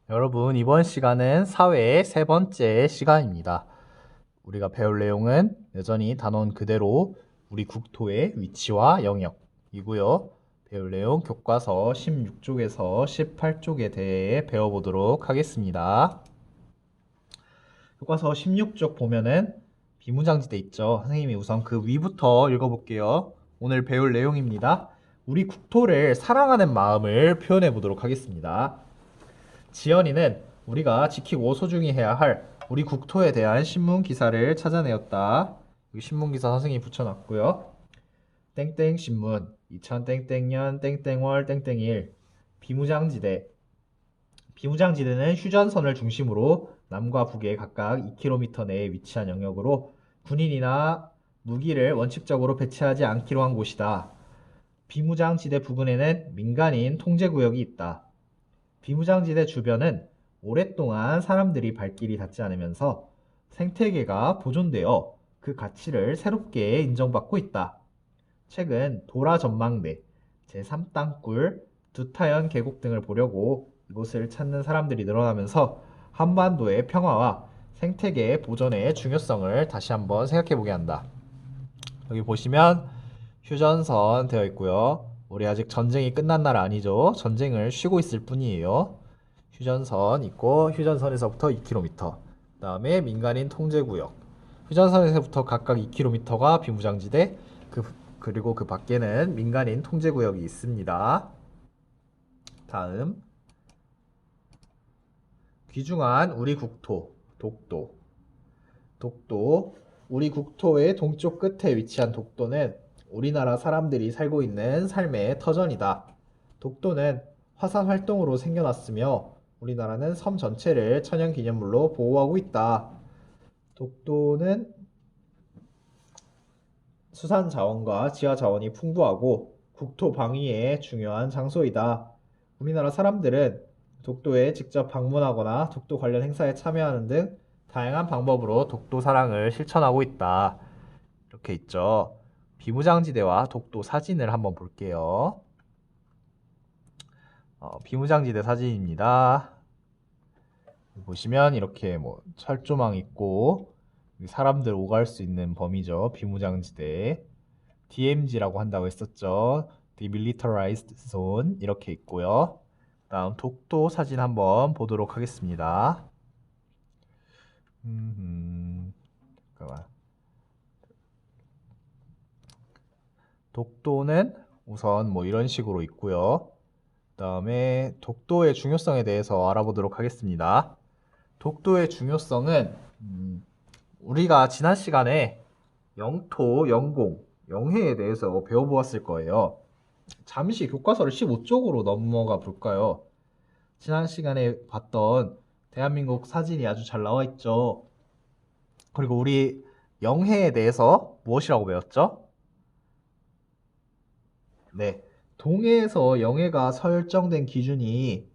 여러분, 이번 시간은 사회의 세 번째 시간입니다. 우리가 배울 내용은 여전히 단원 그대로 우리 국토의 위치와 영역이고요. 배울 내용 교과서 16쪽에서 18쪽에 대해 배워보도록 하겠습니다. 교과서 16쪽 보면은 비무장지대 있죠. 선생님이 우선 그 위부터 읽어볼게요. 오늘 배울 내용입니다. 우리 국토를 사랑하는 마음을 표현해 보도록 하겠습니다. 지연이는 우리가 지키고 소중히 해야 할 우리 국토에 대한 신문 기사를 찾아내었다. 여기 신문 기사 선생님이 붙여놨고요. 땡땡 신문 2000땡땡년 땡땡월 땡땡일 비무장지대. 비무장지대는 휴전선을 중심으로 남과 북에 각각 2km 내에 위치한 영역으로 군인이나 무기를 원칙적으로 배치하지 않기로 한 곳이다. 비무장지대 부근에는 민간인 통제구역이 있다. 비무장지대 주변은 오랫동안 사람들이 발길이 닿지 않으면서 생태계가 보존되어 그 가치를 새롭게 인정받고 있다. 최근 도라 전망대, 제3땅굴, 두타연 계곡 등을 보려고 이곳을 찾는 사람들이 늘어나면서 한반도의 평화와 생태계 보존의 중요성을 다시 한번 생각해 보게 한다. 여기 보시면 휴전선 되어 있고요. 우리 아직 전쟁이 끝난 날 아니죠. 전쟁을 쉬고 있을 뿐이에요. 휴전선 있고 휴전선에서부터 2km. 그 다음에 민간인 통제구역. 휴전선에서부터 각각 2km가 비무장지대. 그리고 그 밖에는 민간인 통제구역이 있습니다. 다음 귀중한 우리 국토 독도. 독도 우리 국토의 동쪽 끝에 위치한 독도는 우리나라 사람들이 살고 있는 삶의 터전이다. 독도는 화산 활동으로 생겨났으며 우리나라는 섬 전체를 천연기념물로 보호하고 있다. 독도는 수산 자원과 지하 자원이 풍부하고 국토 방위에 중요한 장소이다. 우리나라 사람들은 독도에 직접 방문하거나 독도 관련 행사에 참여하는 등 다양한 방법으로 독도 사랑을 실천하고 있다. 이렇게 있죠. 비무장지대와 독도 사진을 한번 볼게요. 비무장지대 사진입니다. 보시면 이렇게 뭐 철조망 있고 사람들 오갈 수 있는 범위죠. 비무장지대. DMZ라고 한다고 했었죠. Demilitarized Zone 이렇게 있고요. 다음 독도 사진 한번 보도록 하겠습니다. 잠깐만. 독도는 우선 뭐 이런 식으로 있고요. 그 다음에 독도의 중요성에 대해서 알아보도록 하겠습니다. 독도의 중요성은 우리가 지난 시간에 영토, 영공, 영해에 대해서 배워보았을 거예요. 잠시 교과서를 15쪽으로 넘어가 볼까요? 지난 시간에 봤던 대한민국 사진이 아주 잘 나와 있죠. 그리고 우리 영해에 대해서 무엇이라고 배웠죠? 네, 동해에서 영해가 설정된 기준이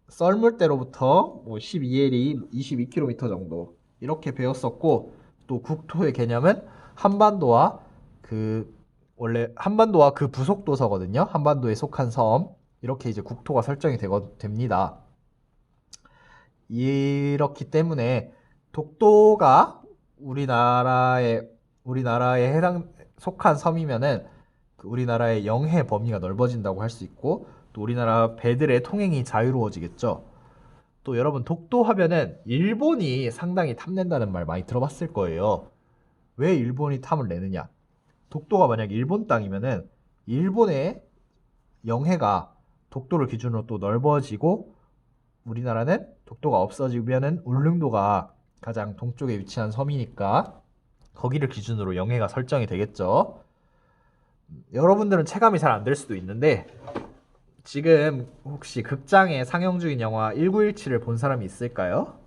썰물대로부터 뭐 12L이 22km 정도 이렇게 배웠었고, 또 국토의 개념은 한반도와 원래 한반도와 그 부속도서거든요. 한반도에 속한 섬 이렇게 이제 국토가 설정이 됩니다. 이렇기 때문에 독도가 우리나라에 속한 섬이면은 우리나라의 영해 범위가 넓어진다고 할 수 있고, 또 우리나라 배들의 통행이 자유로워지겠죠. 또 여러분 독도 하면은 일본이 상당히 탐낸다는 말 많이 들어봤을 거예요. 왜 일본이 탐을 내느냐? 독도가 만약 일본 땅이면은 일본의 영해가 독도를 기준으로 또 넓어지고, 우리나라는 독도가 없어지면은 울릉도가 가장 동쪽에 위치한 섬이니까 거기를 기준으로 영해가 설정이 되겠죠. 여러분들은 체감이 잘 안 될 수도 있는데, 지금 혹시 극장에 상영 중인 영화 1917을 본 사람이 있을까요?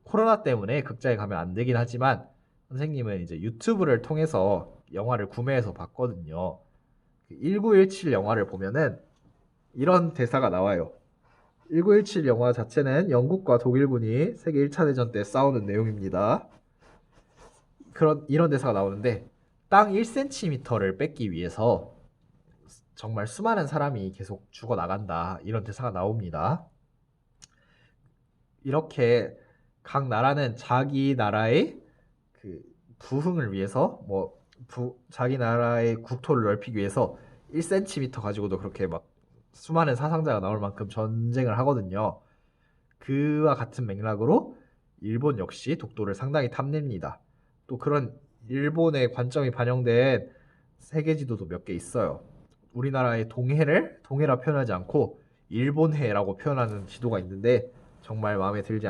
코로나 때문에 극장에 가면 안 되긴 하지만 선생님은 이제 유튜브를 통해서 영화를 구매해서 봤거든요. 1917 영화를 보면은 이런 대사가 나와요. 1917 영화 자체는 영국과 독일군이 세계 1차 대전 때 싸우는 내용입니다. 이런 대사가 나오는데, 땅 1cm를 뺏기 위해서 정말 수많은 사람이 계속 죽어나간다, 이런 대사가 나옵니다. 이렇게 각 나라는 자기 나라의 그 부흥을 위해서 자기 나라의 국토를 넓히기 위해서 1cm 가지고도 그렇게 막 수많은 사상자가 나올 만큼 전쟁을 하거든요. 그와 같은 맥락으로 일본 역시 독도를 상당히 탐냅니다. 또 그런 일본의 관점이 반영된 세계 지도도 몇 개 있어요. 우리나라의 동해를 동해라 표현하지 않고 일본해라고 표현하는 지도가 있는데 정말 마음에 들지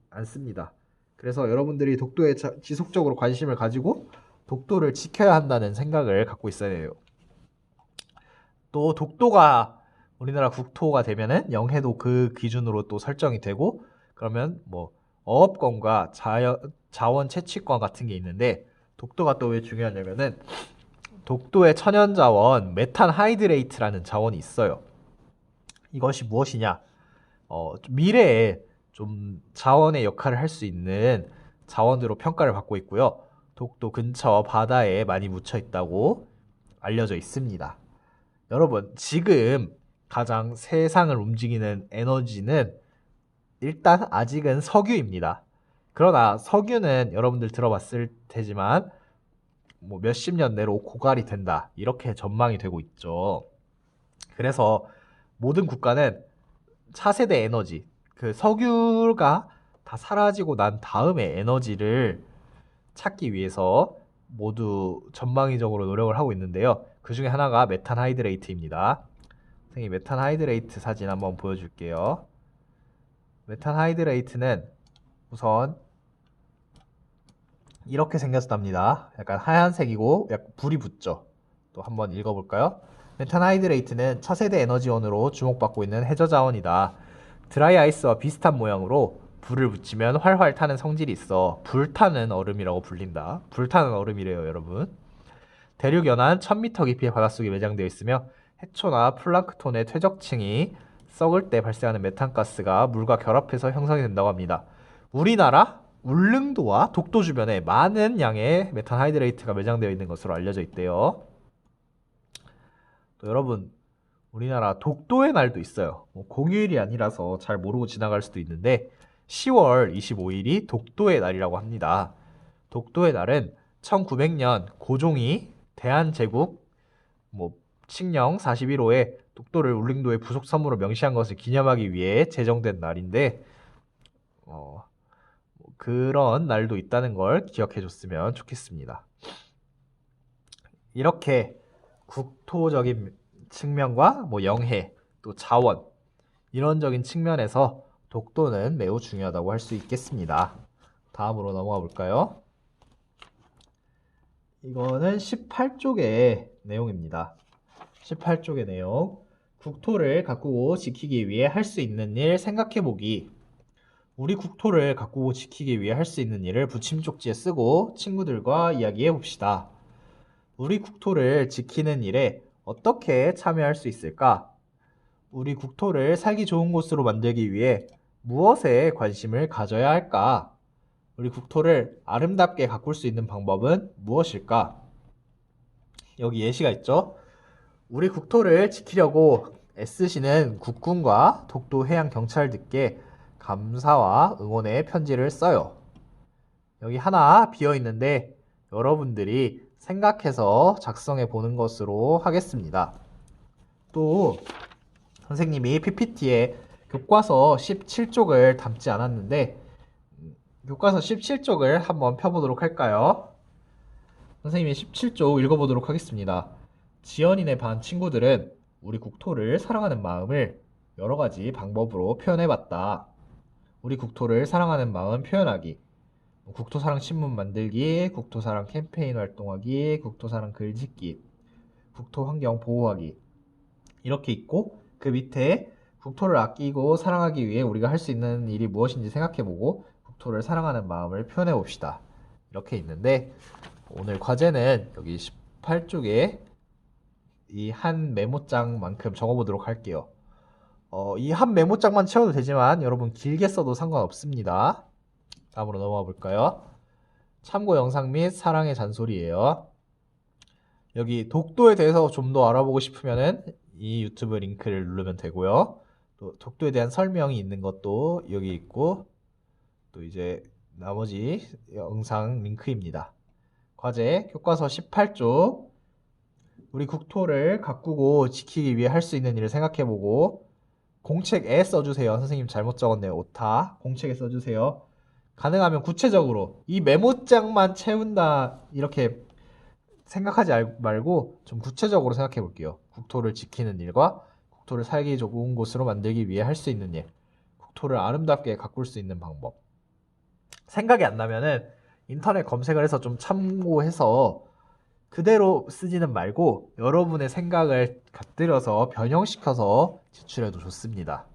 않습니다. 그래서 여러분들이 독도에 지속적으로 관심을 가지고 독도를 지켜야 한다는 생각을 갖고 있어야 해요. 또 독도가 우리나라 국토가 되면은 영해도 그 기준으로 또 설정이 되고, 그러면 뭐 어업권과 자원 채취권 같은 게 있는데, 독도가 또 왜 중요하냐면은 독도의 천연 자원 메탄 하이드레이트라는 자원이 있어요. 이것이 무엇이냐? 미래에 좀 자원의 역할을 할 수 있는 자원으로 평가를 받고 있고요. 독도 근처 바다에 많이 묻혀 있다고 알려져 있습니다. 여러분, 지금 가장 세상을 움직이는 에너지는 일단 아직은 석유입니다. 그러나 석유는 여러분들 들어봤을 테지만 뭐 몇십 년 내로 고갈이 된다, 이렇게 전망이 되고 있죠. 그래서 모든 국가는 차세대 에너지, 그 석유가 다 사라지고 난 다음에 에너지를 찾기 위해서 모두 전방위적으로 노력을 하고 있는데요. 그 중에 하나가 메탄 하이드레이트입니다. 선생님, 메탄 하이드레이트 사진 한번 보여줄게요. 메탄 하이드레이트는 우선 이렇게 생겼답니다. 약간 하얀색이고 약간 불이 붙죠. 또 한번 읽어볼까요? 메탄 하이드레이트는 차세대 에너지원으로 주목받고 있는 해저 자원이다. 드라이 아이스와 비슷한 모양으로 불을 붙이면 활활 타는 성질이 있어 불타는 얼음이라고 불린다. 불타는 얼음이래요, 여러분. 대륙 연안 1000m 깊이의 바닷속에 매장되어 있으며 해초나 플랑크톤의 퇴적층이 썩을 때 발생하는 메탄가스가 물과 결합해서 형성이 된다고 합니다. 우리나라 울릉도와 독도 주변에 많은 양의 메탄 하이드레이트가 매장되어 있는 것으로 알려져 있대요. 또 여러분, 우리나라 독도의 날도 있어요. 공휴일이 아니라서 잘 모르고 지나갈 수도 있는데 10월 25일이 독도의 날이라고 합니다. 독도의 날은 1900년 고종이 대한제국 칙령 41호에 독도를 울릉도의 부속 섬으로 명시한 것을 기념하기 위해 제정된 날인데, 그런 날도 있다는 걸 기억해 줬으면 좋겠습니다. 이렇게 국토적인 측면과 영해, 또 자원, 이론적인 측면에서 독도는 매우 중요하다고 할 수 있겠습니다. 다음으로 넘어가 볼까요? 이거는 18쪽의 내용입니다. 18쪽의 내용. 국토를 가꾸고 지키기 위해 할 수 있는 일 생각해보기. 우리 국토를 가꾸고 지키기 위해 할 수 있는 일을 붙임쪽지에 쓰고 친구들과 이야기해 봅시다. 우리 국토를 지키는 일에 어떻게 참여할 수 있을까? 우리 국토를 살기 좋은 곳으로 만들기 위해 무엇에 관심을 가져야 할까? 우리 국토를 아름답게 가꿀 수 있는 방법은 무엇일까? 여기 예시가 있죠? 우리 국토를 지키려고 애쓰시는 국군과 독도해양경찰들께 감사와 응원의 편지를 써요. 여기 하나 비어 있는데 여러분들이 생각해서 작성해 보는 것으로 하겠습니다. 또 선생님이 PPT에 교과서 17쪽을 담지 않았는데 교과서 17쪽을 한번 펴보도록 할까요? 선생님이 17쪽 읽어보도록 하겠습니다. 지연이네 반 친구들은 우리 국토를 사랑하는 마음을 여러 가지 방법으로 표현해봤다. 우리 국토를 사랑하는 마음 표현하기, 국토사랑 신문 만들기, 국토사랑 캠페인 활동하기, 국토사랑 글 짓기, 국토환경 보호하기, 이렇게 있고 그 밑에 국토를 아끼고 사랑하기 위해 우리가 할 수 있는 일이 무엇인지 생각해보고 국토를 사랑하는 마음을 표현해봅시다. 이렇게 있는데 오늘 과제는 여기 18쪽에 이 한 메모장만큼 적어보도록 할게요. 이 한 메모장만 채워도 되지만 여러분 길게 써도 상관없습니다. 다음으로 넘어가 볼까요? 참고 영상 및 사랑의 잔소리예요. 여기 독도에 대해서 좀 더 알아보고 싶으면은 이 유튜브 링크를 누르면 되고요. 또 독도에 대한 설명이 있는 것도 여기 있고, 또 이제 나머지 영상 링크입니다. 과제 교과서 18쪽 우리 국토를 가꾸고 지키기 위해 할 수 있는 일을 생각해보고 공책에 써주세요. 선생님 잘못 적었네요. 오타. 공책에 써주세요. 가능하면 구체적으로 이 메모장만 채운다 이렇게 생각하지 말고 좀 구체적으로 생각해 볼게요. 국토를 지키는 일과 국토를 살기 좋은 곳으로 만들기 위해 할 수 있는 일, 국토를 아름답게 가꿀 수 있는 방법. 생각이 안 나면은 인터넷 검색을 해서 좀 참고해서 그대로 쓰지는 말고 여러분의 생각을 곁들여서 변형시켜서 제출해도 좋습니다.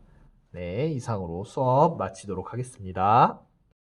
네, 이상으로 수업 마치도록 하겠습니다.